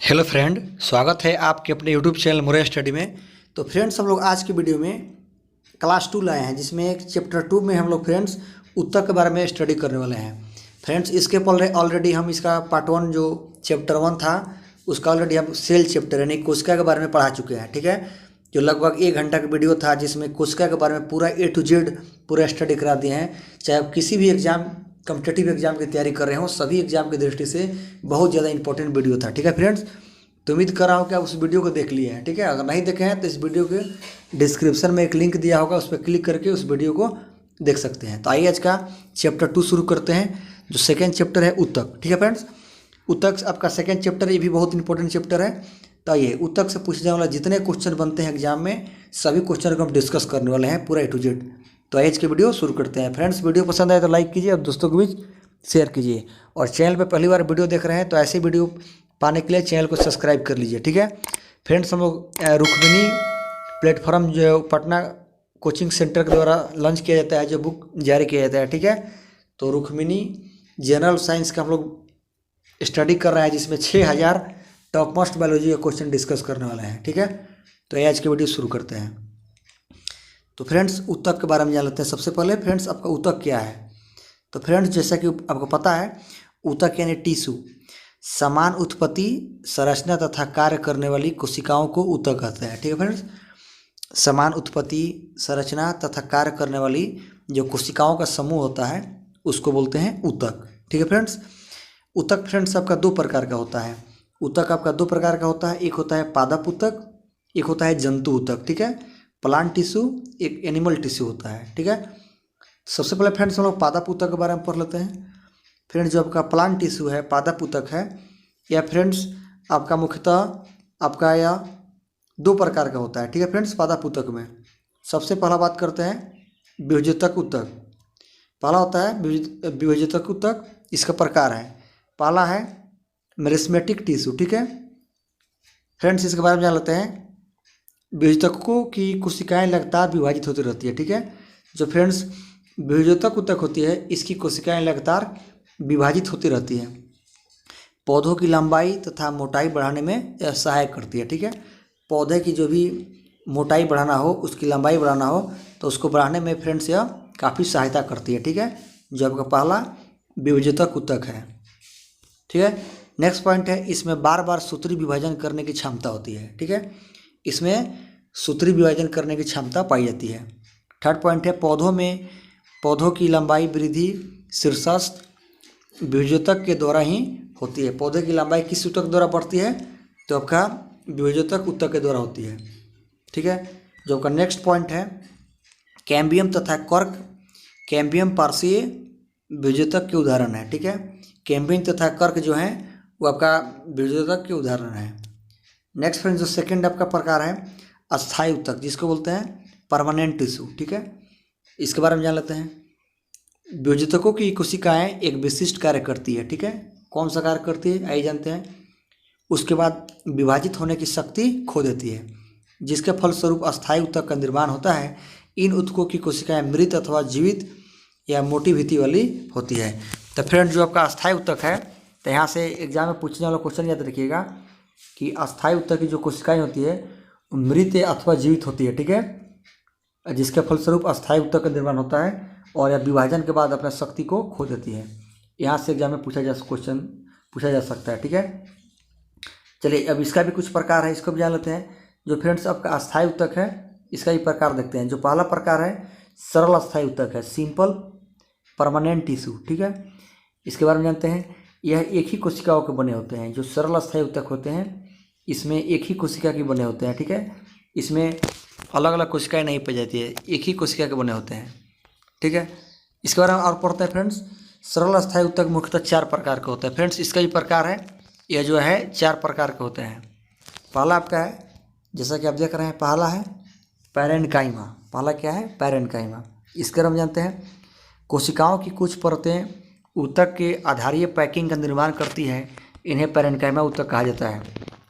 Hello friend, स्वागत है आपके अपने यूट्यूब चैनल मोरे स्टडी में। तो फ्रेंड्स, हम लोग आज की वीडियो में क्लास 2 लाए हैं, जिसमें एक चैप्टर 2 में हम लोग फ्रेंड्स उत्तक के बारे में स्टडी करने वाले हैं। फ्रेंड्स, इसके पहले ऑलरेडी हम इसका पार्ट 1 जो चैप्टर 1 था उसका ऑलरेडी हम सेल चैप्टर यानी कोशिका के बारे में पढ़ा चुके हैं। ठीक है, जो लगभग 1 घंटा का वीडियो था जिसमें कोशिका के बारे में पूरा A to Z पूरा स्टडी करा दिए हैं। चाहे आप किसी भी एग्जाम कॉम्पिटिटिव एग्जाम की तैयारी कर रहे हो, सभी एग्जाम की दृष्टि से बहुत ज़्यादा इंपॉर्टेंट वीडियो था। ठीक है फ्रेंड्स, तो उम्मीद कर रहा हूँ कि आप उस वीडियो को देख लिए हैं। ठीक है, अगर नहीं देखे हैं तो इस वीडियो के डिस्क्रिप्शन में एक लिंक दिया होगा, उस पर क्लिक करके उस वीडियो को देख सकते हैं। तो आइए आज का चैप्टर 2 शुरू करते हैं, जो सेकेंड चैप्टर है उत्तक। ठीक है फ्रेंड्स, उत्तक आपका सेकेंड चैप्टर, ये भी बहुत इंपॉर्टेंट चैप्टर है। तो आइए उत्तक से पूछने वाला जितने क्वेश्चन बनते हैं एग्जाम में, सभी क्वेश्चन को हम डिस्कस करने वाले हैं पूरा A to Z। तो आज की वीडियो शुरू करते हैं। फ्रेंड्स, वीडियो पसंद आए तो लाइक कीजिए और दोस्तों के बीच शेयर कीजिए, और चैनल पर पहली बार वीडियो देख रहे हैं तो ऐसे वीडियो पाने के लिए चैनल को सब्सक्राइब कर लीजिए। ठीक है फ्रेंड्स, हम लोग रुक्मिणी प्लेटफॉर्म जो पटना कोचिंग सेंटर के द्वारा लॉन्च किया जाता है, जो बुक जारी किया जाता है। ठीक है, तो रुक्मिणी जनरल साइंस का हम लोग स्टडी कर रहे हैं, जिसमें 6000 टॉप मोस्ट बायोलॉजी का क्वेश्चन डिस्कस करने वाले हैं। ठीक है, तो आज की वीडियो शुरू करते हैं। तो फ्रेंड्स, उत्तक के बारे में जान लेते हैं। सबसे पहले फ्रेंड्स, आपका उत्तक क्या है? तो फ्रेंड्स, जैसा कि आपको पता है, उत्तक यानी टिश्यू, समान उत्पत्ति, संरचना तथा कार्य करने वाली कोशिकाओं को उत्तक कहते हैं। ठीक है फ्रेंड्स, समान उत्पत्ति, संरचना तथा कार्य करने वाली जो कोशिकाओं का समूह होता है उसको बोलते हैं उत्तक। ठीक है फ्रेंड्स, उत्तक फ्रेंड्स आपका 2 प्रकार का होता है। उत्तक आपका 2 प्रकार का होता है, एक होता है पादप उत्तक, एक होता है जंतु उत्तक। ठीक है, प्लांट टिश्यू, एक एनिमल टिश्यू होता है। ठीक है, सबसे पहले फ्रेंड्स हम लोग पादप उत्तक के बारे में पढ़ लेते हैं। फ्रेंड्स, जो आपका प्लांट टिश्यू है, पादप उत्तक है, या फ्रेंड्स आपका मुख्यतः आपका यह 2 प्रकार का होता है। ठीक है फ्रेंड्स, पादप उत्तक में सबसे पहला बात करते हैं विभेजक उत्तक। पहला होता है विभेजक उत्तक। इसका प्रकार है, पहला है मेरिस्मेटिक टिश्यू। ठीक है फ्रेंड्स, इसके बारे में जान लेते हैं। विभेजकों की कोशिकाएं लगातार विभाजित होती रहती है। ठीक है, जो फ्रेंड्स विभेजक उत्तक होती है, इसकी कोशिकाएं लगातार विभाजित होती रहती है। पौधों की लंबाई तथा मोटाई बढ़ाने में यह सहायक करती है। ठीक है, पौधे की जो भी मोटाई बढ़ाना हो, उसकी लंबाई बढ़ाना हो, तो उसको बढ़ाने में फ्रेंड्स यह काफ़ी सहायता करती है। ठीक है, जो आपका पहला विभेजक उत्तक है। ठीक है, नेक्स्ट पॉइंट है, इसमें बार बार सूत्री विभाजन करने की क्षमता होती है। ठीक है, इसमें सूत्री विभाजन करने की क्षमता पाई जाती है। थर्ड पॉइंट है, पौधों की लंबाई वृद्धि शीर्षस्थ विभेजक के द्वारा ही होती है। पौधे की लंबाई किस उत्तक द्वारा बढ़ती है? तो आपका विभेजक उत्तक के द्वारा होती है। ठीक है, जो आपका नेक्स्ट पॉइंट है, कैम्बियम तथा कर्क, कैम्बियम पार्श्वीय विभेजक के उदाहरण है। ठीक है, कैम्बियम तथा कर्क जो है वो आपका विभेजक के उदाहरण है। नेक्स्ट फ्रेंड्स, जो सेकेंड आपका प्रकार है अस्थायी उत्तक, जिसको बोलते हैं परमानेंट टिश्यू। ठीक है, इसके बारे में जान लेते हैं। विभेजकों की कोशिकाएं एक विशिष्ट कार्य करती है। ठीक है, कौन सा कार्य करती है आइए जानते हैं। उसके बाद विभाजित होने की शक्ति खो देती है, जिसके फलस्वरूप अस्थायी उत्तक का निर्माण होता है। इन उत्तकों की कोशिकाएं मृत अथवा जीवित या मोटी भित्ति वाली होती है। तो फ्रेंड, जो आपका अस्थायी उत्तक है, तो यहाँ से एग्जाम में पूछने वाला क्वेश्चन याद रखिएगा कि अस्थायी उत्तक की जो कोशिकाएं होती है मृत अथवा जीवित होती है। ठीक है, जिसके फलस्वरूप अस्थायी उत्तक का निर्माण होता है और यह विभाजन के बाद अपना शक्ति को खो देती है। यहाँ से एग्जाम में क्वेश्चन पूछा जा सकता है। ठीक है, चलिए अब इसका भी कुछ प्रकार है, इसको भी जान लेते हैं। जो फ्रेंड्स आपका अस्थायी उत्तक है, इसका भी प्रकार देखते हैं। जो पहला प्रकार है सरल अस्थायी उत्तक है, सिंपल परमानेंट टिश्यू। ठीक है, इसके बारे में जानते हैं। यह एक ही कोशिकाओं के बने होते हैं। जो सरल अस्थायी उत्तक होते हैं, इसमें एक ही कोशिका के बने होते हैं। ठीक है, इसमें अलग अलग कोशिकाएं नहीं पाई जाती है, एक ही कोशिका के बने होते हैं। ठीक है, इसके बारे में और पढ़ते हैं फ्रेंड्स। सरल अस्थायी उत्तक मुख्यतः 4 प्रकार का होता है। फ्रेंड्स, इसका भी प्रकार है, यह जो है 4 प्रकार के होते हैं। पहला आपका है, जैसा कि आप देख रहे हैं, पहला है पैरेन्काइमा। पहला क्या है? पैरेन्काइमा। इसके बारे में जानते हैं। कोशिकाओं की कुछ परतें उत्तक के आधारीय पैकिंग का निर्माण करती है, इन्हें पैरेन्काइमा उत्तक कहा जाता है।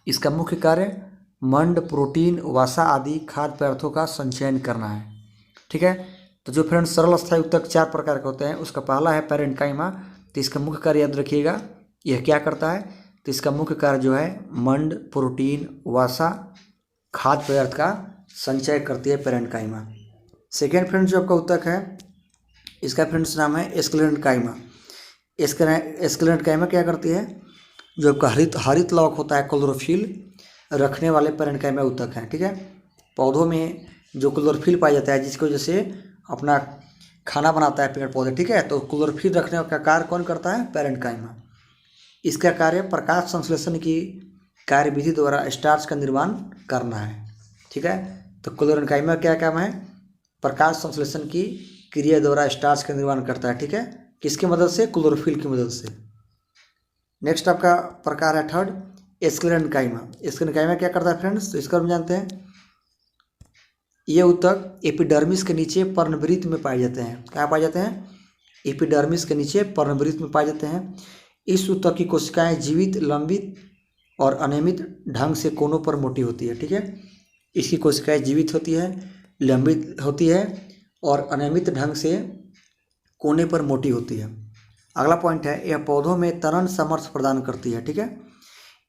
इसका मुख्य कार्य मंड, प्रोटीन, वसा आदि खाद्य पदार्थों का संचयन करना है। ठीक है, तो जो फ्रेंड्स सरल अस्थायी उत्तक 4 प्रकार के होते हैं, उसका पहला है पैरेन्काइमा। तो इसका मुख्य कार्य याद रखिएगा, यह क्या करता है? तो इसका मुख्य कार्य जो है मंड, प्रोटीन, वसा, खाद्य पदार्थ का संचय करती है पेरेन्काइमा। सेकेंड फ्रेंड्स जो आपका ऊतक है इसका फ्रेंड्स नाम है स्क्लेरेन्काइमा। स्क्लेरेन्काइमा क्या करती है, जो आपका हरित लवक होता है क्लोरोफिल रखने वाले पेरेन्काइमा ऊतक हैं, ठीक है। पौधों में जो क्लोरोफिल पाया जाता है जिसकी वजह से अपना खाना बनाता है पेड़ पौधे, ठीक है, तो क्लोरोफिल रखने का कार्य कौन करता है, पेरेन्काइमा। इसका कार्य प्रकाश संश्लेषण की कार्यविधि द्वारा स्टार्च का निर्माण करना है, ठीक है। तो क्लोरेन्काइमा क्या काम है, प्रकाश संश्लेषण की क्रिया द्वारा स्टार्च का निर्माण करता है, ठीक है, किसकी मदद से, क्लोरोफिल की मदद से। नेक्स्ट आपका प्रकार है थर्ड स्क्लेरेन्काइमा। स्क्लेरेन्काइमा क्या करता है फ्रेंड्स, तो इसका हम जानते हैं ये ऊतक एपिडर्मिस के नीचे पर्णवृत्त में पाए जाते हैं। कहाँ पाए जाते हैं, एपिडर्मिस के नीचे पर्णवृत्त में पाए जाते हैं। इस ऊतक की कोशिकाएं जीवित, लंबित और अनियमित ढंग से कोनों पर मोटी होती है, ठीक है। इसकी कोशिकाएं जीवित होती है, लंबित होती है और अनियमित ढंग से कोने पर मोटी होती है। अगला पॉइंट है यह पौधों में तनन सामर्थ्य प्रदान करती है, ठीक है।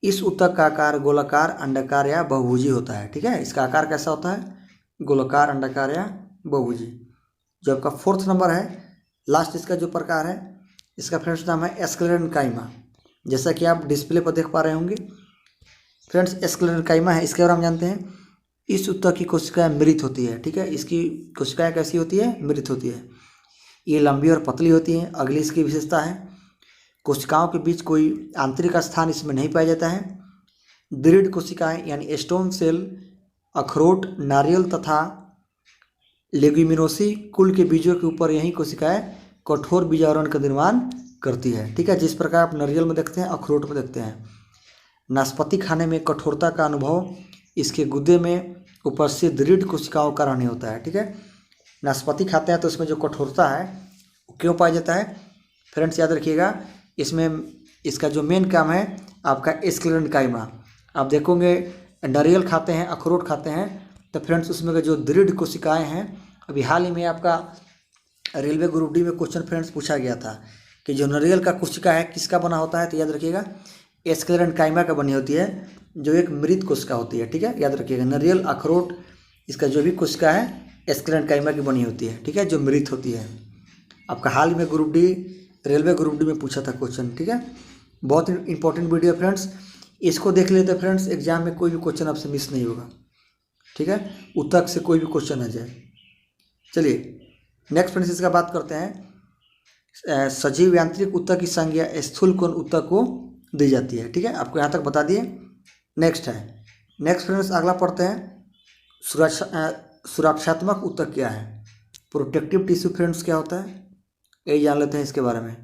इस ऊतक का आकार गोलाकार, अंडाकार या बहुभुजी होता है, ठीक है। इसका आकार कैसा होता है, गोलाकार, अंडाकार या बहुभुजी। जो आपका फोर्थ नंबर है लास्ट इसका जो प्रकार है इसका फ्रेंड्स नाम है स्क्लेरेन्काइमा। जैसा कि आप डिस्प्ले पर देख पा रहे होंगे फ्रेंड्स, स्क्लेरेन्काइमा है, इसके बारे में हम जानते हैं। इस ऊतक की कोशिकाएं मृत होती है, ठीक है। इसकी कोशिकाएं कैसी होती है, मृत होती है। ये लंबी और पतली होती हैं। अगली इसकी विशेषता है कोशिकाओं के बीच कोई आंतरिक स्थान इसमें नहीं पाया जाता है। दृढ़ कोशिकाएं यानी स्टोन सेल अखरोट, नारियल तथा लेग्यूमिनोसी कुल के बीजों के ऊपर यही कोशिकाएं कठोर बीजावरण का निर्माण करती है, ठीक है। जिस प्रकार आप नारियल में देखते हैं, अखरोट में देखते हैं। नाशपाती खाने में कठोरता का अनुभव इसके गुदे में उपस्थित दृढ़ कोशिकाओं का रहने होता है, ठीक है। नाशपाती खाते हैं तो उसमें जो कठोरता है वो क्यों पाया जाता है फ्रेंड्स, याद रखिएगा। इसमें इसका जो मेन काम है आपका स्क्लेरेन्काइमा। आप देखोगे नारियल खाते हैं, अखरोट खाते हैं तो फ्रेंड्स उसमें का जो दृढ़ कोशिकाएं हैं, अभी हाल ही में आपका रेलवे ग्रुप डी में क्वेश्चन फ्रेंड्स पूछा गया था कि जो नारियल का कोशिका है किसका बना होता है, तो याद रखिएगा स्क्लेरेन्काइमा का बनी होती है, जो एक मृत कोशिका होती है, ठीक है। याद रखिएगा नारियल, अखरोट इसका जो भी कोशिका है स्क्लेरेन्काइमा की बनी होती है, ठीक है, जो मृत होती है। आपका हाल में group D, railway group D में पूछा था क्वेश्चन, ठीक है। बहुत इंपॉर्टेंट वीडियो फ्रेंड्स, इसको देख लेते फ्रेंड्स, एग्जाम में कोई भी क्वेश्चन आपसे मिस नहीं होगा, ठीक है। ऊतक से कोई भी क्वेश्चन आ जाए। चलिए नेक्स्ट फ्रेंड्स इसका बात करते हैं। सजीव यांत्रिक ऊतक की संज्ञा स्थूल कोण ऊतक को दी जाती है, ठीक है। आपको यहाँ तक बता दिए। नेक्स्ट फ्रेंड्स अगला पढ़ते हैं सुरक्षात्मक ऊतक क्या है। प्रोटेक्टिव टिश्यू फ्रेंड्स क्या होता है, यही जान लेते हैं इसके बारे में।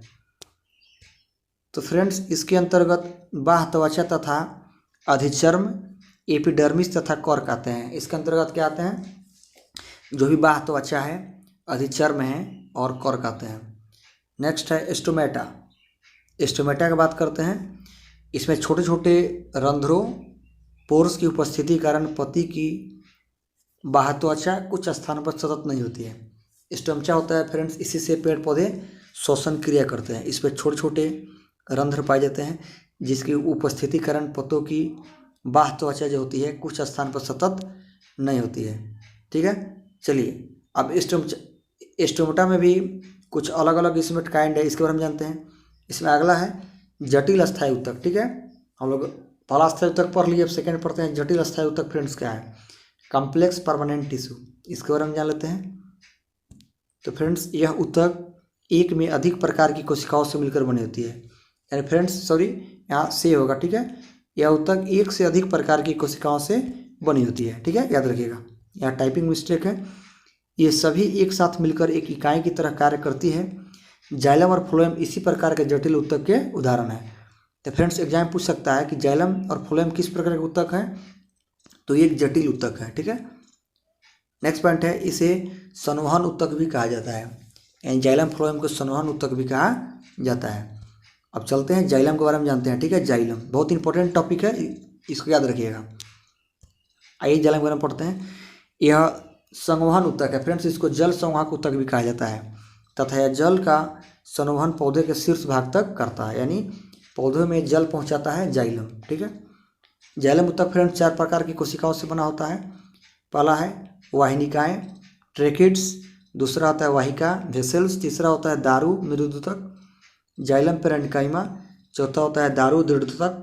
तो फ्रेंड्स इसके अंतर्गत बाह्य त्वचा तथा अधिचर्म, एपिडर्मिस तथा कॉर्क आते हैं। इसके अंतर्गत क्या आते हैं, जो भी बाह्य त्वचा है, अधिचर्म है और कॉर्क आते हैं। नेक्स्ट है स्टोमेटा। स्टोमेटा की बात करते हैं। इसमें छोटे छोटे रंध्रों, पोर्स की उपस्थिति के कारण पत्ती की बाह्य त्वचा कुछ स्थानों पर सतत नहीं होती है। स्टोमेटा होता है फ्रेंड्स, इसी से पेड़ पौधे श्वसन क्रिया करते हैं। इस पर छोटे छोटे रंध्र पाए जाते हैं जिसकी उपस्थिति के कारण पत्तों की बाह्य त्वचा जो होती है कुछ स्थान पर सतत नहीं होती है, ठीक है। चलिए अब स्टोमेटा में भी कुछ अलग अलग इसमें काइंड है, इसके बारे में जानते हैं। इसमें अगला है जटिल अस्थायी ऊतक, ठीक है। हम लोग पहला अस्थायी ऊतक पढ़ लिए, अब सेकेंड पढ़ते हैं जटिल अस्थायी ऊतक फ्रेंड्स क्या है। कॉम्प्लेक्स परमानेंट टिश्यू, इसके बारे में जान लेते हैं। तो फ्रेंड्स यह ऊतक एक में अधिक प्रकार की कोशिकाओं से मिलकर बनी होती है, यानी फ्रेंड्स सॉरी यहाँ से होगा, ठीक है। यह ऊतक एक से अधिक प्रकार की कोशिकाओं से बनी होती है, ठीक है, याद रखिएगा। यहाँ टाइपिंग मिस्टेक है। ये सभी एक साथ मिलकर एक इकाई की तरह कार्य करती है। जाइलम और फ्लोएम इसी प्रकार के जटिल ऊतक के उदाहरण हैं। तो फ्रेंड्स एग्जाम पूछ सकता है कि जाइलम और फ्लोएम किस प्रकार के ऊतक हैं, तो ये एक जटिल ऊतक है, ठीक है। नेक्स्ट पॉइंट है, इसे संवहन ऊतक भी कहा जाता है, यानी जाइलम फ्लोएम को संवहन ऊतक भी कहा जाता है। अब चलते हैं जाइलम के बारे में जानते हैं, ठीक है। जाइलम बहुत इंपॉर्टेंट टॉपिक है, इसको याद रखिएगा। आइए जाइलम के बारे में पढ़ते हैं। यह संवहन ऊतक है फ्रेंड्स, इसको जल संवाहक ऊतक भी कहा जाता है तथा यह जल का संवहन पौधे के शीर्ष भाग तक करता है, यानी पौधों में जल पहुंचाता है जाइलम। ठीक है, जाइलम ऊतक फ्रेंड्स 4 प्रकार की कोशिकाओं से बना होता है। पहला है वाहिनिकाएं ट्रेकिड्स, दूसरा होता है वाहिका वेसल्स, तीसरा होता है दारू मृदुतक जाइलम पेरेन्काइमा, चौथा होता है दारू दृढ़ोतक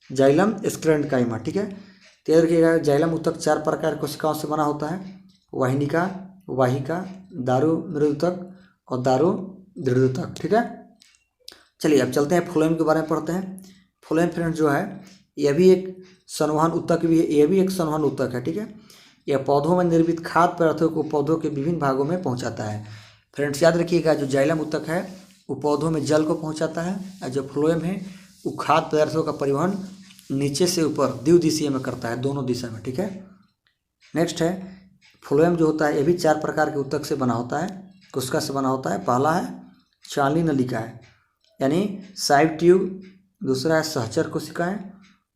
जाइलम स्क्लेरेन्काइमा। ठीक है, तो याद रखिएगा जाइलम ऊतक 4 प्रकार की कोशिकाओं से बना होता है, वाहिनिका, वाहिका, दारू मृदुतक और दारू दृढ़ोतक। ठीक है, चलिए अब चलते हैं फ्लोएम के बारे में पढ़ते हैं। फ्लोएम फ्रेंड्स जो है यह भी एक संवहन ऊतक भी है, यह भी एक संवहन ऊतक है। ठीक है, यह पौधों में निर्मित खाद्य पदार्थों को पौधों के विभिन्न भागों में पहुंचाता है। फ्रेंड्स याद रखिएगा जो जाइलम ऊतक है वो पौधों में जल को पहुंचाता है और जो फ्लोएम है वो खाद्य पदार्थों का परिवहन नीचे से ऊपर द्विदिशीय में करता है, दोनों दिशा में। ठीक है, नेक्स्ट है फ्लोएम जो होता है ये भी 4 प्रकार के ऊतक से बना होता है, कोशिका से बना होता है। पहला है चालनी नलिकाएं यानी साइड ट्यूब, दूसरा है सहचर कोशिकाएं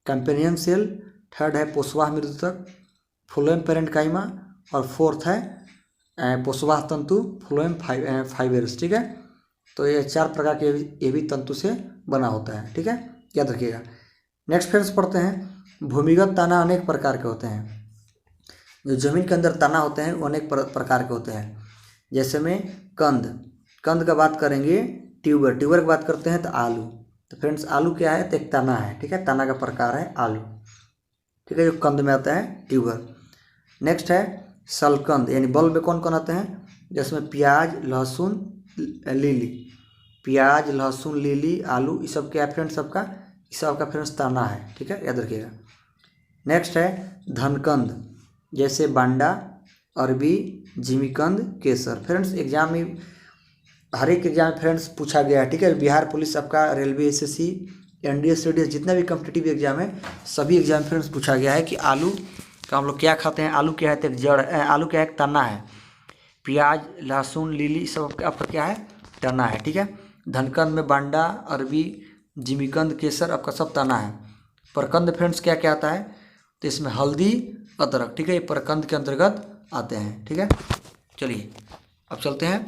कंपेनियन सेल, थर्ड है पोषवाह मृदुतक फ्लोएम पेरेन्काइमा और फोर्थ है पोषवाह तंतु फ्लोएम फाइबर्स। ठीक है, तो ये 4 प्रकार के ये भी तंतु से बना होता है। ठीक है, याद रखिएगा। नेक्स्ट फ्रेंड्स पढ़ते हैं भूमिगत तना अनेक प्रकार के होते हैं। जो जमीन के अंदर तना होते हैं वो अनेक प्रकार के होते हैं। जैसे में कंद का बात करेंगे, ट्यूबर की बात करते हैं तो आलू। तो फ्रेंड्स आलू क्या है, तो एक तना है। ठीक है, तना का प्रकार है आलू। ठीक है, जो कंद में आता है ट्यूबर। नेक्स्ट है सलकंद यानी बल्ब में कौन कौन आते हैं, जिसमें प्याज लहसुन लीली, प्याज लहसुन लीली आलू ये सब क्या है फ्रेंड्स, सबका फ्रेंड्स तना है। ठीक है, याद रखिएगा। नेक्स्ट है धनकंद जैसे बांडा अरबी जिमीकंद केसर। फ्रेंड्स एग्जाम में हर एक एग्जाम फ्रेंड्स पूछा गया है। ठीक है, बिहार पुलिस आपका रेलवे एसएससी एनडीए सीडीएस जितना भी कॉम्पिटिटिव एग्जाम है सभी एग्जाम फ्रेंड्स पूछा गया है कि आलू का हम लोग क्या खाते हैं। आलू क्या है, तो एक जड़, आलू क्या है, एक तना है। प्याज लहसुन लीली सब आपका क्या है, तना है। ठीक है, धनकंद में बांडा अरबी जिमीकंद केसर आपका सब तना है। परकंद फ्रेंड्स क्या क्या आता है, तो इसमें हल्दी अदरक। ठीक है, ये परकंद के अंतर्गत आते हैं। ठीक है, चलिए अब चलते हैं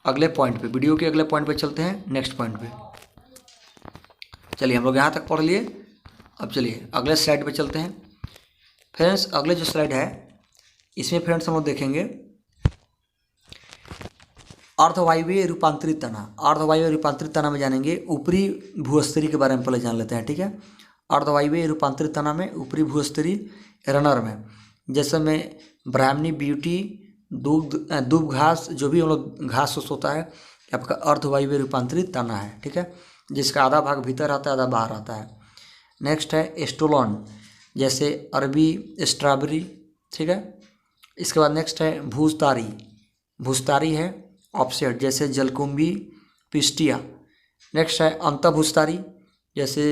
अगले पॉइंट पे, वीडियो के अगले पॉइंट पे चलते हैं, नेक्स्ट पॉइंट पे। चलिए हम लोग यहाँ तक पढ़ लिए, अब चलिए अगले स्लाइड पे चलते हैं। फ्रेंड्स अगले जो स्लाइड है इसमें फ्रेंड्स हम लोग देखेंगे अर्धवायवीय रूपांतरित तना। अर्धवायवीय रूपांतरित तना में जानेंगे ऊपरी भूस्तरीय के बारे में पहले जान लेते हैं। ठीक है, अर्धवायवीय रूपांतरित तना में ऊपरी भूस्तरीय रनर में जैसे में ब्राह्मणी ब्यूटी दूब घास जो भी हम लोग घास होता है आपका अर्धवायवीय रूपांतरित तना है। ठीक है, जिसका आधा भाग भीतर आता है आधा बाहर आता है। नेक्स्ट है एस्टोलॉन जैसे अरबी स्ट्रॉबेरी। ठीक है, इसके बाद नेक्स्ट है भूस्तारी है ऑफसेट जैसे जलकुंभी पिस्टिया। नेक्स्ट है अंतःभूस्तारी जैसे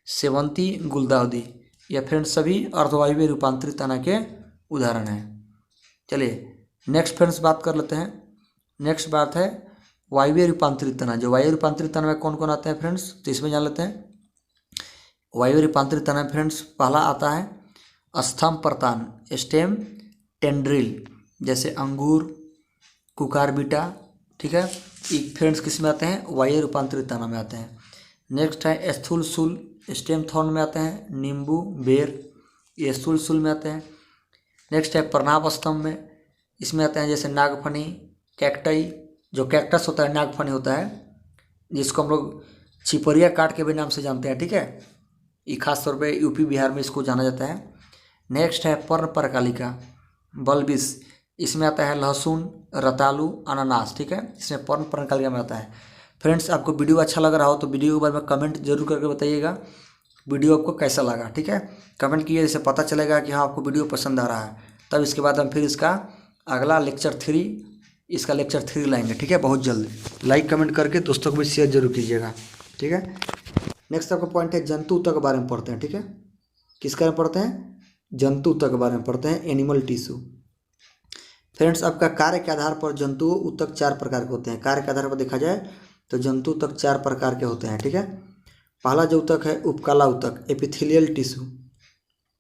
सेवंती गुलदाउदी। या फ्रेंड्स सभी अर्धवायवीय रूपांतरित तना के उदाहरण हैं। चलिए नेक्स्ट फ्रेंड्स बात कर लेते हैं। नेक्स्ट बात है वायवीय रूपांतरित तना। जो वायवीय रूपांतरित तना में कौन कौन आते हैं फ्रेंड्स, तो इसमें जान लेते हैं। वायवीय रूपांतरित तना में फ्रेंड्स पहला आता है स्तंभ प्रतान स्टेम टेंड्रिल जैसे अंगूर कुकारबिटा। ठीक है, ये फ्रेंड्स किस में आते हैं, वायवीय रूपांतरित तना में आते हैं। नेक्स्ट है स्थूल शूल स्टेम थॉर्न में आते हैं, नींबू बेर ये स्थूल शूल में आते हैं। नेक्स्ट है प्रणाब स्तंभ में, इसमें आते हैं जैसे नागफनी कैक्टई। जो कैक्टस होता है नागफनी होता है, जिसको हम लोग छिपरिया काट के भी नाम से जानते हैं। ठीक है, ये खास तौर पे यूपी बिहार में इसको जाना जाता है। नेक्स्ट है पर्ण परकालिका बल्बिस, इसमें आता है लहसुन रतालू अनानास। ठीक है, इसमें पर्ण परकालिका में आता है। फ्रेंड्स आपको वीडियो अच्छा लग रहा हो तो वीडियो के बारे में कमेंट जरूर करके बताइएगा वीडियो आपको कैसा लगा। ठीक है, कमेंट कीजिए, जिससे पता चलेगा कि हाँ आपको वीडियो पसंद आ रहा है। तब इसके बाद हम फिर इसका अगला लेक्चर 3 लाएंगे। ठीक है, बहुत जल्द लाइक कमेंट करके दोस्तों को भी शेयर जरूर कीजिएगा। ठीक है, नेक्स्ट आपका पॉइंट है जंतु ऊतक के बारे में पढ़ते हैं। ठीक है, किसके बारे में पढ़ते हैं, जंतु ऊतक के बारे में पढ़ते हैं, एनिमल टिश्यू। फ्रेंड्स आपका कार्य के आधार पर जंतु ऊतक 4 प्रकार के होते हैं। कार्य के आधार पर देखा जाए तो जंतु ऊतक 4 प्रकार के होते हैं। ठीक है, पहला जो ऊतक है उपकला ऊतक एपिथेलियल टिश्यू।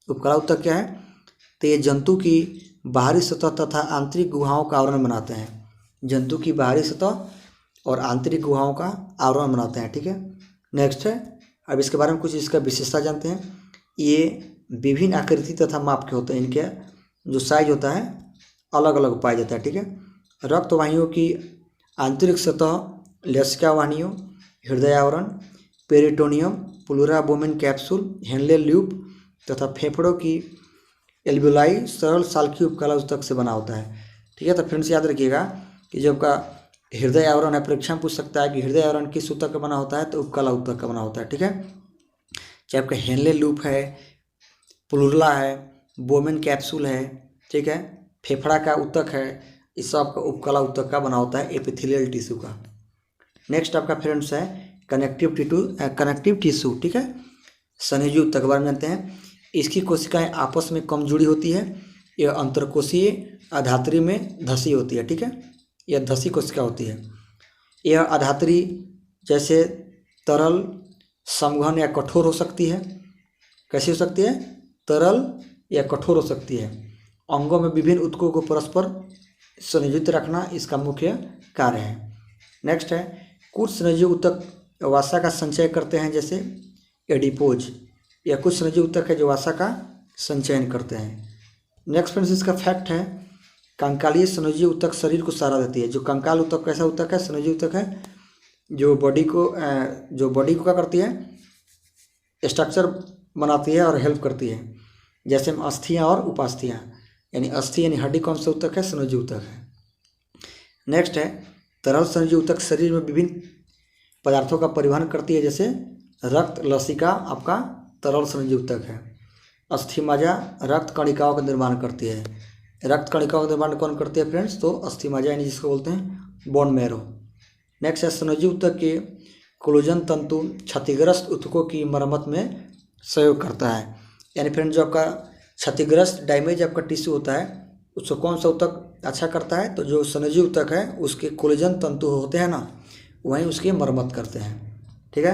उपकला ऊतक क्या है, तो ये जंतु की बाहरी सतह तथा आंतरिक गुहाओं का आवरण बनाते हैं। जंतु की बाहरी सतह और आंतरिक गुहाओं का आवरण बनाते हैं। ठीक है, नेक्स्ट है अब इसके बारे में कुछ इसका विशेषता जानते हैं। ये विभिन्न आकृति तथा माप के होते हैं, इनके जो साइज होता है अलग अलग पाया जाता है। ठीक है, रक्त वाहिनियों की आंतरिक सतह, लेस्का वाहिनियों, हृदय आवरण, peritoneum, pleura Bowman capsule, Henle loop तथा फेफड़ों की एल्वियोलाई सरल साल्की उपकला ऊतक से बना होता है। ठीक है, तो फ्रेंड्स याद रखिएगा कि जो आपका हृदय आवरण है, परीक्षा में पूछ सकता है कि हृदय आवरण किस ऊतक का बना होता है, तो उपकला ऊतक का बना होता है। ठीक है, चाहे आपका हेनले लूप है, प्लूरला है, बोमेन कैप्सूल है, ठीक है, फेफड़ा का ऊतक है, इस सब का उपकला ऊतक का बना होता है एपिथेलियल टिश्यू का। नेक्स्ट आपका फ्रेंड्स है कनेक्टिव टिश्यू। ठीक है, स्नायुजी ऊतक के बारे में जानते हैं। इसकी कोशिकाएं आपस में कम जुड़ी होती है। यह अंतरकोशीय अधात्री में धसी होती है। ठीक है, यह धसी कोशिका होती है। यह अधात्री जैसे तरल, समघन या कठोर हो सकती है। कैसी हो सकती है? तरल या कठोर हो सकती है। अंगों में विभिन्न ऊतकों को परस्पर संयोजित रखना इसका मुख्य कार्य है। नेक्स्ट है कुछ स्नायुजी ऊतक वसा का संचय करते हैं, जैसे एडिपोज, या कुछ स्नायुजी ऊतक है जो वसा का संचयन करते हैं। नेक्स्ट फ्रेंड्स इसका फैक्ट है कंकालीय स्नायुजी ऊतक शरीर को सहारा देती है। जो कंकाल ऊतक कैसा ऊतक है? स्नायुजी ऊतक है जो बॉडी को क्या करती है? स्ट्रक्चर बनाती है और हेल्प करती है। जैसे अस्थियाँ और उपास्थियाँ, यानी अस्थि यानी हड्डी कौन सा ऊतक है? स्नायुजी ऊतक है। नेक्स्ट है तरल स्नायुजी ऊतक शरीर में विभिन्न पदार्थों का परिवहन करती है, जैसे रक्त लसिका आपका तरल स्नायुजी ऊतक है। अस्थिमज्जा रक्त कणिकाओं का निर्माण करती है। रक्त कणिकाओं का निर्माण कौन करती है फ्रेंड्स? तो अस्थिमज्जा, यानी जिसको बोलते हैं बोन मैरो। नेक्स्ट है स्नायुजी ऊतक के कोलेजन तंतु क्षतिग्रस्त ऊतकों की मरम्मत में सहयोग करता है। यानी फ्रेंड्स जो आपका क्षतिग्रस्त डैमेज आपका टिश्यू होता है उसको कौन सा ऊतक अच्छा करता है? तो जो स्नायुजी ऊतक है उसके कोलेजन तंतु होते हैं ना, वहीं उसकी मरम्मत करते हैं। ठीक है,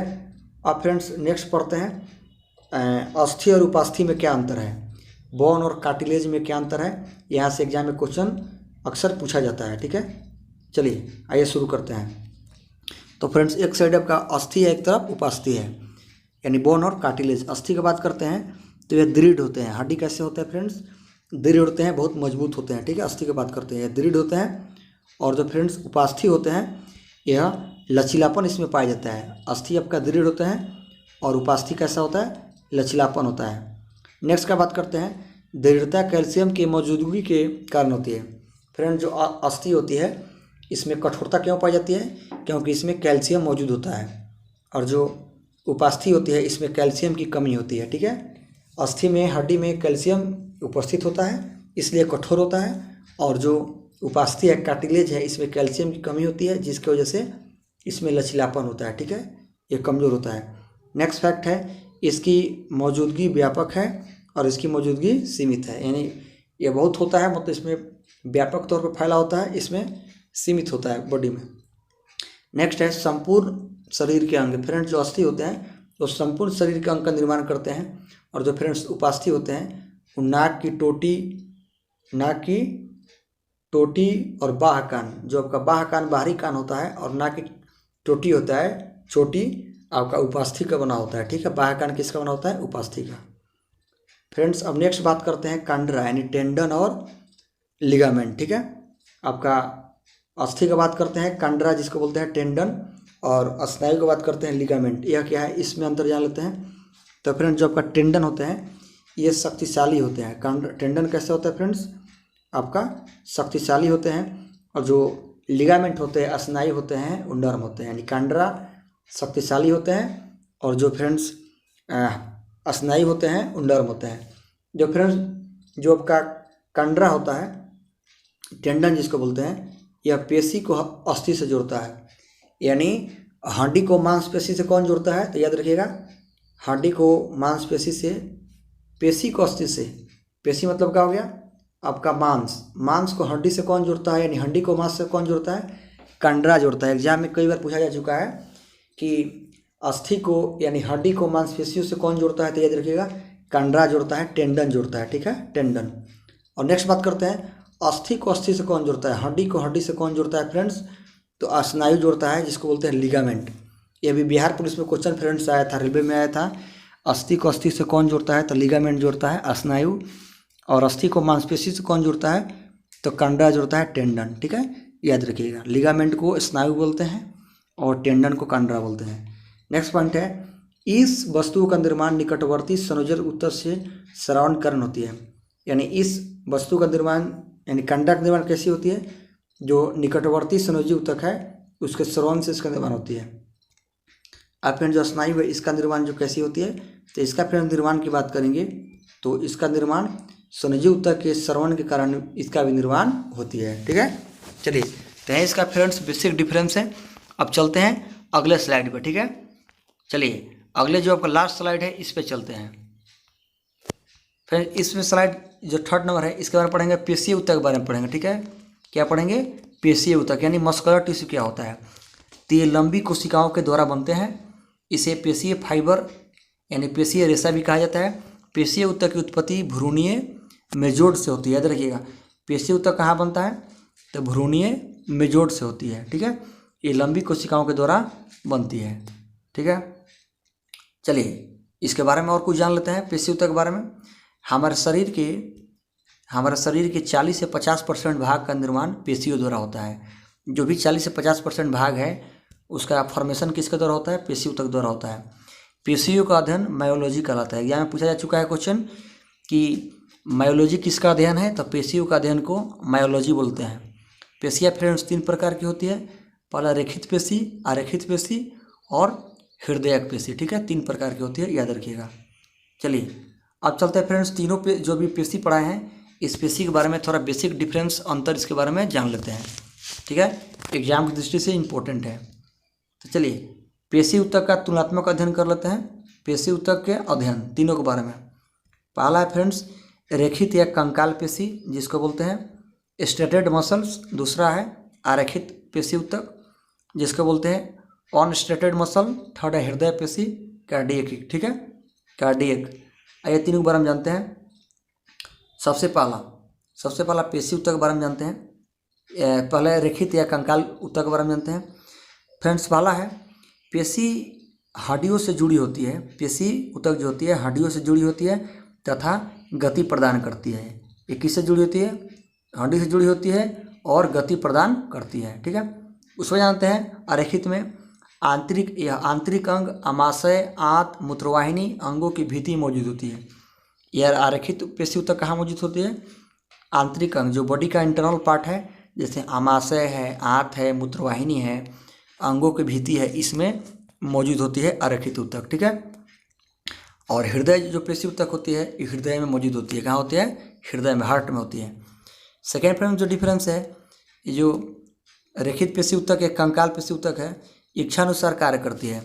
अब फ्रेंड्स नेक्स्ट पढ़ते हैं अस्थि और उपास्थि में क्या अंतर है, बोन और कार्टिलेज में क्या अंतर है। यहाँ से एग्जाम में क्वेश्चन अक्सर पूछा जाता है। ठीक है, चलिए आइए शुरू करते हैं। तो फ्रेंड्स एक साइड आपका अस्थि है, एक तरफ उपास्थि है, यानी बोन और कार्टिलेज। अस्थि की बात करते हैं तो ये दृढ़ होते हैं। हड्डी कैसे होते हैं फ्रेंड्स? दृढ़ होते हैं, बहुत मजबूत होते हैं। ठीक है, अस्थि की बात करते हैं, ये दृढ़ होते हैं। और जो फ्रेंड्स उपास्थि होते हैं यह लचीलापन इसमें पाया जाता है। अस्थि आपका दृढ़ होता है और उपास्थि कैसा होता है? लचीलापन होता है। नेक्स्ट का बात करते हैं दृढ़ता कैल्शियम की मौजूदगी के कारण होती है। फ्रेंड जो अस्थि होती है इसमें कठोरता क्यों पाई जाती है? क्योंकि इसमें कैल्शियम मौजूद होता है। और जो उपास्थि होती है इसमें कैल्शियम की कमी होती है। ठीक है, अस्थि में हड्डी में कैल्शियम उपस्थित होता है इसलिए कठोर होता है, और जो उपास्थि है कार्टिलेज है इसमें कैल्शियम की कमी होती है जिसकी वजह से इसमें लचीलापन होता है। ठीक है, ये कमज़ोर होता है। नेक्स्ट फैक्ट है इसकी मौजूदगी व्यापक है और इसकी मौजूदगी सीमित है। यानी ये बहुत होता है, मतलब इसमें व्यापक तौर पर फैला होता है, इसमें सीमित होता है बॉडी में। नेक्स्ट है संपूर्ण शरीर के अंग। फ्रेंड्स जो अस्थि होते हैं तो संपूर्ण शरीर के अंग का निर्माण करते हैं, और जो फ्रेंड्स उपास्थि होते हैं वो नाक की टोटी और बाह्य कान, जो आपका बाह्य कान बाहरी कान होता है और नाक की टोटी होता है, चोटी आपका उपास्थि का बना होता है। ठीक है, बाह्य कान किसका बना होता है? उपास्थि का। फ्रेंड्स अब नेक्स्ट बात करते हैं कंडरा, यानी टेंडन और लिगामेंट। ठीक है, आपका अस्थि का बात करते हैं कंडरा जिसको बोलते हैं टेंडन, और स्नायु की बात करते हैं लिगामेंट। यह क्या है इसमें अंतर जान लेते हैं। तो फ्रेंड्स जो आपका टेंडन होते हैं ये शक्तिशाली होते हैं। टेंडन कैसे होता है फ्रेंड्स? आपका शक्तिशाली होते हैं, और जो लिगामेंट होते हैं स्नायु होते हैं वो नर्म होते हैं। यानी कंडरा शक्तिशाली होते हैं और जो फ्रेंड्स स्नायु होते हैं वो नर्म होते हैं। जो फ्रेंड्स जो आपका कंडरा होता है, टेंडन जिसको बोलते हैं, यह पेशी को अस्थि से जोड़ता है। यानी हड्डी को मांसपेशी से कौन जोड़ता है? तो याद रखिएगा हड्डी को मांसपेशी से, पेशी को अस्थि से। पेशी मतलब क्या हो गया? आपका मांस को हड्डी से कौन जोड़ता है? यानी हड्डी को मांस से कौन जोड़ता है? कंडरा जोड़ता है। एग्जाम में कई बार पूछा जा चुका है कि अस्थि को यानी हड्डी को मांसपेशियों से कौन जोड़ता है? तो याद रखिएगा कंडरा जोड़ता है, टेंडन जोड़ता है। ठीक है, टेंडन। और नेक्स्ट बात करते हैं अस्थि को अस्थि से कौन जोड़ता है? हड्डी को हड्डी से कौन जोड़ता है फ्रेंड्स? तो स्नायु जोड़ता है जिसको बोलते हैं लिगामेंट। ये भी बिहार पुलिस में क्वेश्चन फ्रेंड्स आया था, रेलवे में आया था। अस्थि को अस्थि से कौन जोड़ता है? तो लिगामेंट जोड़ता है, स्नायु। और अस्थि को मांसपेशी से कौन जोड़ता है? तो कंडा जोड़ता है, टेंडन। ठीक है, याद रखिएगा, लिगामेंट को स्नायु बोलते हैं और टेंडन को कंडरा बोलते हैं। नेक्स्ट पॉइंट है, इस वस्तु का निर्माण निकटवर्ती संयोजक ऊतक से श्रवण करण होती है। यानी इस वस्तु का निर्माण यानी कंडा का निर्माण कैसी होती है? जो निकटवर्ती संयोजी ऊतक है उसके श्रवण से इसका निर्माण होती है। अब फ्रेंड जो स्नायु है इसका निर्माण जो कैसी होती है? तो इसका फ्रेंड निर्माण की बात करेंगे तो इसका निर्माण संयोजी ऊतक के श्रवण के कारण इसका भी निर्माण होती है। ठीक है, चलिए, तो है इसका फ्रेंड्स बेसिक डिफरेंस है। अब चलते हैं अगले स्लाइड पर। ठीक है, चलिए अगले जो आपका लास्ट स्लाइड है इस पे चलते हैं। फिर इसमें स्लाइड जो थर्ड नंबर है इसके बारे में पढ़ेंगे, पेशीय ऊतक के बारे में पढ़ेंगे। ठीक है, क्या पढ़ेंगे? पेशीय ऊतक यानी मस्कुलर टिश्यू क्या होता है। तो ये लंबी कोशिकाओं के द्वारा बनते हैं। इसे पेशीय फाइबर यानी पेशीय रेशा भी कहा जाता है। पेशीय ऊतक की उत्पत्ति भ्रूणीय मेजोड से होती है। याद रखिएगा, पेशीय ऊतक कहाँ बनता है? तो भ्रूणीय मेजोड से होती है। ठीक है, ये लंबी कोशिकाओं के द्वारा बनती है। ठीक है, चलिए इसके बारे में और कुछ जान लेते हैं पेशीय ऊतक के बारे में। हमारे शरीर के 40 से 50% भाग का निर्माण पेशियों द्वारा होता है। जो भी 40 से 50% भाग है उसका फॉर्मेशन किसके द्वारा होता है? पेशी ऊतक द्वारा होता है। पेशियों का अध्ययन मायोलॉजी कहलाता है। एग्जाम में पूछा जा चुका है क्वेश्चन कि मायोलॉजी किसका अध्ययन है? तो पेशियों का अध्ययन को मायोलॉजी बोलते हैं। पेशियाँ फ्रेंड्स 3 प्रकार की होती है। पहला रेखित पेशी, अरेखित पेशी और हृदयक पेशी। ठीक है, 3 प्रकार की होती है, याद रखिएगा। चलिए अब चलते हैं फ्रेंड्स, तीनों पे जो भी पेशी पढ़ाए हैं इस पेशी के बारे में थोड़ा बेसिक डिफरेंस अंतर इसके बारे में जान लेते हैं। ठीक है, एग्जाम की दृष्टि से इम्पोर्टेंट है। तो चलिए पेशी ऊतक का तुलनात्मक अध्ययन कर लेते हैं। पेशी ऊतक के अध्ययन तीनों के बारे में। पहला है फ्रेंड्स रेखित या कंकाल पेशी जिसको बोलते हैं स्ट्रेटेड मसल्स। दूसरा है आरेखित पेशी ऊतक जिसको बोलते हैं अनस्ट्रेटेड मसल। थर्ड है हृदय पेशी, कार्डियक। ठीक है, कार्डियक। ये तीनों के बारे में जानते हैं। सबसे पहला पेशी ऊतक के बारे में जानते हैं। पहले रेखित या कंकाल ऊतक के बारे में जानते हैं। फ्रेंड्स पहला है पेशी हड्डियों से जुड़ी होती है। पेशी ऊतक जो होती है हड्डियों से जुड़ी होती है तथा गति प्रदान करती है। ये किससे जुड़ी होती है? हड्डी से जुड़ी होती है और गति प्रदान करती है। ठीक है, उसमें जानते हैं अरेखित में आंतरिक अंग आमाशय, आंत, मूत्रवाहिनी अंगों की भित्ति मौजूद होती है। यह आरेखित पेशी ऊतक कहाँ मौजूद होती है? आंतरिक अंग जो बॉडी का इंटरनल पार्ट है, जैसे आमाशय है, आंत है, मूत्रवाहिनी है, अंगों की भित्ति है, इसमें मौजूद होती है आरेखित ऊतक। ठीक है, और हृदय जो पेशी ऊतक होती है ये हृदय में मौजूद होती है। कहाँ होती है? हृदय में, हार्ट में होती है। सेकेंड फ्रेंड जो डिफरेंस है, ये जो रेखित पेशी ऊतक है, कंकाल पेशी ऊतक है, इच्छानुसार कार्य करती है।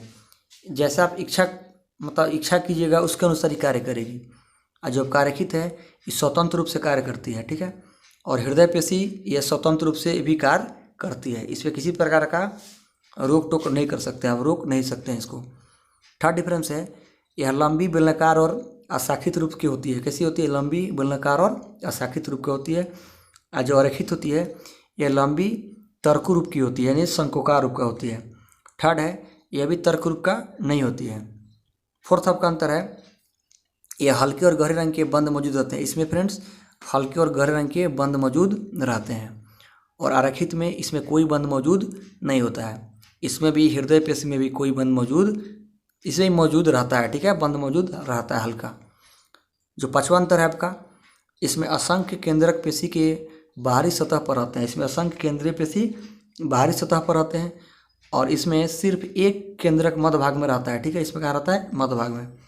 जैसा आप इच्छा कीजिएगा उसके अनुसार ही कार्य करेगी। और जो कार्यरहित है ये स्वतंत्र रूप से कार्य करती है। ठीक है, और हृदय पेशी यह स्वतंत्र रूप से भी कार्य करती है। इस पर किसी प्रकार का रोक टोक नहीं कर सकते, आप रोक नहीं सकते हैं इसको। थर्ड डिफरेंस है यह लंबी बेलनाकार और अशाखित रूप की होती है। कैसी होती है? लंबी बेलनाकार और अशाखित रूप की होती है। और जो अरेखित होती है यह लंबी तर्कु रूप की होती है, यानी शंकोकार रूप का होती है। थर्ड है यह भी तर्क रूप का नहीं होती है। फोर्थ आपका अंतर है यह हल्के और गहरे रंग के बंद मौजूद रहते हैं। इसमें फ्रेंड्स हल्के और गहरे रंग के बंद मौजूद रहते हैं। और आरेखित में इसमें कोई बंद मौजूद नहीं होता है। इसमें भी हृदय पेशी में भी कोई बंद मौजूद इसमें मौजूद रहता है। ठीक है, बंद मौजूद रहता है हल्का। जो पांचवा अंतर है आपका, इसमें असंख्य केंद्रक पेशी के बाहरी सतह पर रहते हैं। इसमें असंख्य केंद्रीय पेशी बाहरी सतह पर रहते हैं और इसमें सिर्फ एक केंद्रक मध्य भाग में रहता है। ठीक है, इसमें कहाँ रहता है? मध्य भाग में।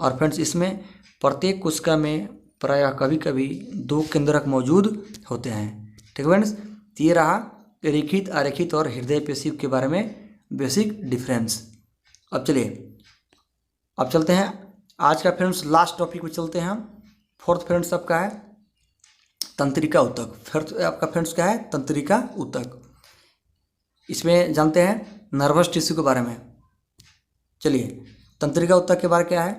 और फ्रेंड्स इसमें प्रत्येक कोशिका में प्रायः कभी कभी 2 केंद्रक मौजूद होते हैं। ठीक है फ्रेंड्स, ये रहा रेखित, अरेखित और हृदय पेशी के बारे में बेसिक डिफरेंस। अब चलिए अब चलते हैं आज का फ्रेंड्स लास्ट टॉपिक पे चलते हैं हम। फोर्थ फ्रेंड्स आपका है तंत्रिका ऊतक। फोर्थ आपका फ्रेंड्स क्या है? तंत्रिका ऊतक। इसमें जानते हैं नर्वस टिश्यू के बारे में। चलिए तंत्रिका ऊतक के बारे क्या है?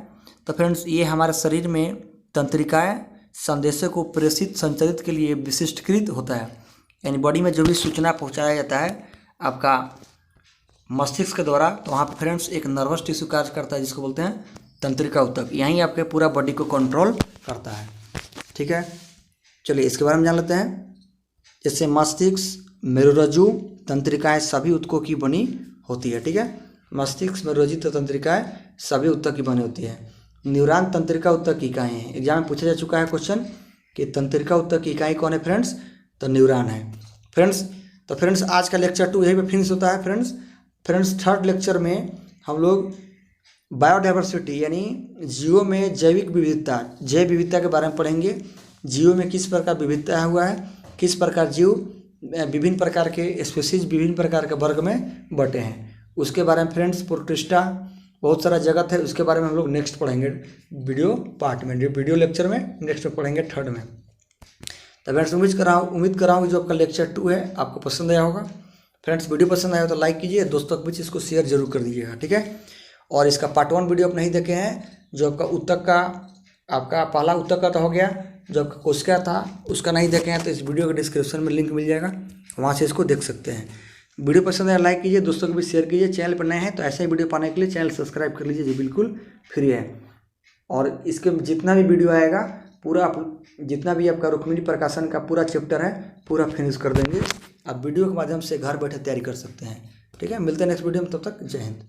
तो फ्रेंड्स ये हमारे शरीर में तंत्रिकाएं संदेशों को प्रेषित संचारित के लिए विशिष्टकृत होता है। यानी बॉडी में जो भी सूचना पहुंचाया जाता है आपका मस्तिष्क के द्वारा, तो वहाँ पे फ्रेंड्स एक नर्वस टिश्यू कार्य करता है जिसको बोलते हैं तंत्रिका ऊतक। यहीं आपके पूरा बॉडी को कंट्रोल करता है। ठीक है, चलिए इसके बारे में जान लेते हैं। जैसे मस्तिष्क, मेरुरज्जु, तंत्रिकाएं सभी ऊतकों की बनी होती है। ठीक है, मस्तिष्क, मेरुरज्जु तंत्रिकाएं सभी ऊतक की बनी होती है। न्यूरॉन तंत्रिका ऊतक की इकाई है। एग्जाम में पूछा जा चुका है क्वेश्चन कि तंत्रिका ऊतक की इकाई कौन है फ्रेंड्स, तो न्यूरॉन है फ्रेंड्स। आज का लेक्चर 2 यहीं पे फिनिश होता है फ्रेंड्स। थर्ड लेक्चर में हम लोग बायोडाइवर्सिटी यानी जीवों में जैविक विविधता, जैव विविधता के बारे में पढ़ेंगे। जीवों में किस प्रकार विविधता हुआ है, किस प्रकार जीव विभिन्न प्रकार के स्पीसीज, विभिन्न प्रकार के वर्ग में बटे हैं, उसके बारे में फ्रेंड्स। प्रोटिस्टा, बहुत सारा जगत है, उसके बारे में हम लोग नेक्स्ट पढ़ेंगे वीडियो पार्ट में, वीडियो लेक्चर में नेक्स्ट पढ़ेंगे थर्ड में। तो फ्रेंड्स उम्मीद कर रहा हूँ कि जो आपका लेक्चर 2 है आपको पसंद आया होगा। फ्रेंड्स वीडियो पसंद आया तो लाइक कीजिए, दोस्तों के बीच इसको शेयर जरूर कर दीजिएगा। ठीक है, और इसका पार्ट 1 वीडियो आप नहीं देखे हैं, जो आपका ऊतक का, आपका पहला ऊतक का तो हो गया, जो आपका कोशिका था उसका नहीं देखे हैं तो इस वीडियो के डिस्क्रिप्शन में लिंक मिल जाएगा, वहाँ से इसको देख सकते हैं। वीडियो पसंद आया लाइक कीजिए, दोस्तों के बीच शेयर कीजिए। चैनल पर नए हैं तो ऐसे ही वीडियो पाने के लिए चैनल सब्सक्राइब कर लीजिए, जो बिल्कुल फ्री है। और इसके जितना भी वीडियो आएगा पूरा, जितना भी आपका रुक्मिणी प्रकाशन का पूरा चैप्टर है पूरा फिनिश कर देंगे। आप वीडियो के माध्यम से घर बैठे तैयारी कर सकते हैं। ठीक है, मिलते हैं नेक्स्ट वीडियो में, तब तक जय हिंद।